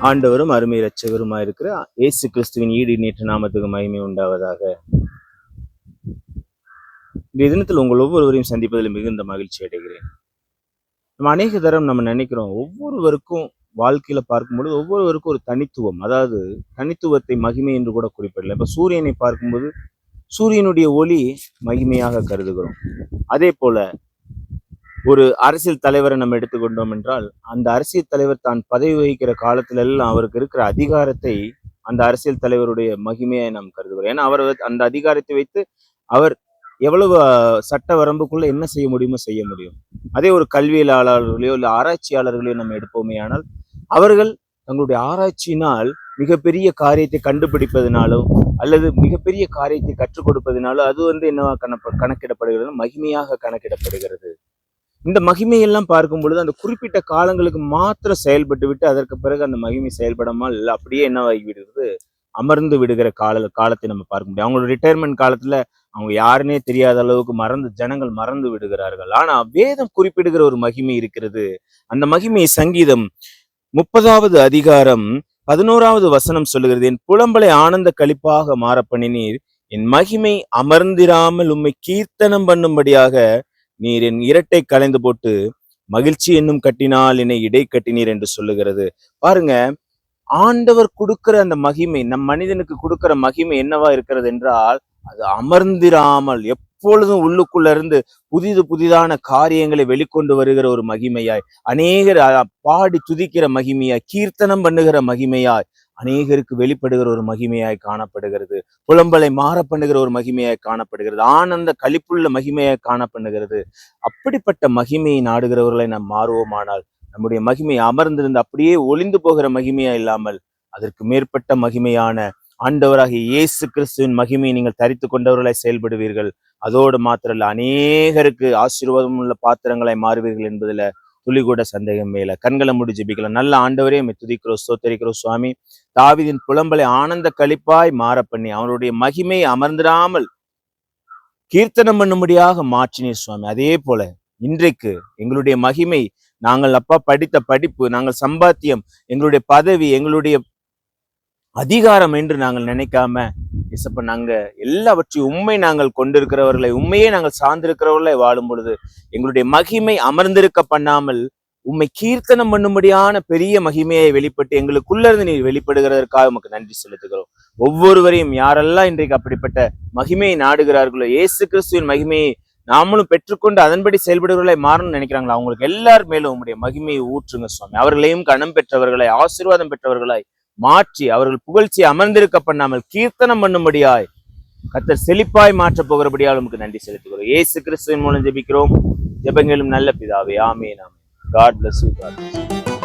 ஆண்டவரும் அருமை இரட்சகருமாய் இருக்கிற இயேசு கிறிஸ்துவின் ஈடு நேற்று நாமத்துக்கு மகிமை உண்டாவதாக. இந்த தினத்தில் உங்கள் ஒவ்வொருவரையும் சந்திப்பதில் மிகுந்த மகிழ்ச்சி அடைகிறேன். நம்ம அநேக தரம் நம்ம நினைக்கிறோம், ஒவ்வொருவருக்கும் வாழ்க்கையில பார்க்கும்பொழுது ஒவ்வொருவருக்கும் ஒரு தனித்துவம், அதாவது தனித்துவத்தை மகிமை என்று கூட குறிப்பிடல. இப்ப சூரியனை பார்க்கும்போது சூரியனுடைய ஒளி மகிமையாக கருதுகிறோம். அதே போல ஒரு அரசியல் தலைவரை நம்ம எடுத்துக்கொண்டோம் என்றால், அந்த அரசியல் தலைவர் தான் பதவி வகிக்கிற காலத்துல எல்லாம் அவருக்கு இருக்கிற அதிகாரத்தை அந்த அரசியல் தலைவருடைய மகிமையை நாம் கருதுகிறோம். ஏன்னா அவர் அந்த அதிகாரத்தை வைத்து அவர் எவ்வளவு சட்ட வரம்புக்குள்ள என்ன செய்ய முடியுமோ செய்ய முடியும். அதே ஒரு கல்வியலாளர்களையோ இல்லை ஆராய்ச்சியாளர்களையோ நம்ம எடுப்போமே ஆனால், அவர்கள் தங்களுடைய ஆராய்ச்சியினால் மிகப்பெரிய காரியத்தை கண்டுபிடிப்பதனாலோ அல்லது மிகப்பெரிய காரியத்தை கற்றுக் கொடுப்பதனாலோ அது என்னவா கணக்கிடப்படுகிறது, மகிமையாக கணக்கிடப்படுகிறது. இந்த மகிமையெல்லாம் பார்க்கும் பொழுது அந்த குறிப்பிட்ட காலங்களுக்கு மாத்திரம் செயல்பட்டு விட்டு அதற்கு பிறகு அந்த மகிமை செயல்படாமல் அப்படியே என்னவாகி விடுகிறது, அமர்ந்து விடுகிற காலத்தை நம்ம பார்க்க முடியும். அவங்களோட ரிட்டையர்மெண்ட் காலத்துல அவங்க யாருன்னே தெரியாத அளவுக்கு ஜனங்கள் மறந்து விடுகிறார்கள். ஆனா வேதம் குறிப்பிடுகிற ஒரு மகிமை இருக்கிறது. அந்த மகிமை சங்கீதம் 30வது அதிகாரம் 11வது வசனம் சொல்லுகிறது, என் புலம்பலை ஆனந்த களிப்பாக மாற பண்ணினீர், என் மகிமை அமர்ந்திராமல் உம்மை கீர்த்தனம் பண்ணும்படியாக நீர் என் இரட்டை கலைந்து போட்டு மகிழ்ச்சி என்னும் கட்டினால் என்னை இடை கட்டினீர் என்று சொல்லுகிறது. பாருங்க, ஆண்டவர் கொடுக்கிற அந்த மகிமை, நம் மனிதனுக்கு கொடுக்கிற மகிமை என்னவா இருக்கிறது என்றால், அது அமர்ந்திராமல் எப்பொழுதும் உள்ளுக்குள்ள இருந்து புதிதான காரியங்களை வெளிக்கொண்டு வருகிற ஒரு மகிமையாய், அநேகர் பாடி துதிக்கிற மகிமையாய், கீர்த்தனம் பண்ணுகிற மகிமையாய், அநேகருக்கு வெளிப்படுகிற ஒரு மகிமையாய் காணப்படுகிறது. புலம்பலை மாற பண்ணுகிற ஒரு மகிமையாய் காணப்படுகிறது. ஆனந்த களிப்புள்ள மகிமையாய் காணப்படுகிறது. அப்படிப்பட்ட மகிமையை நாடுகிறவர்களை நாம் மாறுவோமானால், நம்முடைய மகிமை அமர்ந்திருந்து அப்படியே ஒளிந்து போகிற மகிமையா இல்லாமல் அதற்கு மேற்பட்ட மகிமையான ஆண்டவராகிய இயேசு கிறிஸ்துவின் மகிமையை நீங்கள் தரித்து கொண்டவர்களாய் செயல்படுவீர்கள். அதோடு மாத்திரல்ல, அநேகருக்கு ஆசீர்வாதம் உள்ள பாத்திரங்களாய் மாறுவீர்கள் என்பதுல துளி கூட சந்தேகம் மேல. கண்களை மூடி ஜெபிக்கலாம். நல்ல ஆண்டவரே, துதிக்கிறோம், ஸ்தோத்தரிக்கிறோம் சுவாமி. தாவீதின் புலம்பலை ஆனந்த களிப்பாய் மாற பண்ணி அவருடைய மகிமை அமர்ந்திராமல் கீர்த்தனம் பண்ணும்படியாக மாற்றினீர் சுவாமி. அதே போல இன்றைக்கு எங்களுடைய மகிமை, நாங்கள் அப்பா படித்த படிப்பு, நாங்கள் சம்பாத்தியம், எங்களுடைய பதவி, எங்களுடைய அதிகாரம் என்று நாங்கள் நினைக்காம இசப்ப நாங்க எல்லாவற்றையும் உண்மை நாங்கள் கொண்டிருக்கிறவர்களை, உண்மையே நாங்கள் சார்ந்திருக்கிறவர்களை வாழும் பொழுது எங்களுடைய மகிமை அமர்ந்திருக்க பண்ணாமல் உண்மை கீர்த்தனம் பண்ணும்படியான பெரிய மகிமையை வெளிப்பட்டு எங்களுக்குள்ள இருந்து நீர் வெளிப்படுகிறதற்காக உமக்கு நன்றி செலுத்துகிறோம். ஒவ்வொருவரையும் யாரெல்லாம் இன்றைக்கு அப்படிப்பட்ட மகிமையை நாடுகிறார்களோ, இயேசு கிறிஸ்துவின் மகிமையை நாமளும் பெற்றுக்கொண்டு அதன்படி செயல்படுவர்களை மாறணும்னு நினைக்கிறாங்களா, அவங்களுக்கு எல்லார் மேலும் உங்களுடைய மகிமையை ஊற்றுங்க சுவாமி. அவர்களையும் கனம் பெற்றவர்களாய், ஆசீர்வாதம் பெற்றவர்களாய் மாற்றி அவர்கள் புகழ்ச்சி அமர்ந்திருக்க பண்ணாமல் கீர்த்தனம் பண்ணும்படியாய் கர்த்தர் செழிப்பாய் மாற்றப் போகிறபடியால் உமக்கு நன்றி செலுத்துகிறோம். இயேசு கிறிஸ்துவின் மூலம் ஜெபிக்கிறோம். ஜெபங்களும் நல்ல பிதாவே, ஆமென். God bless you. God bless you.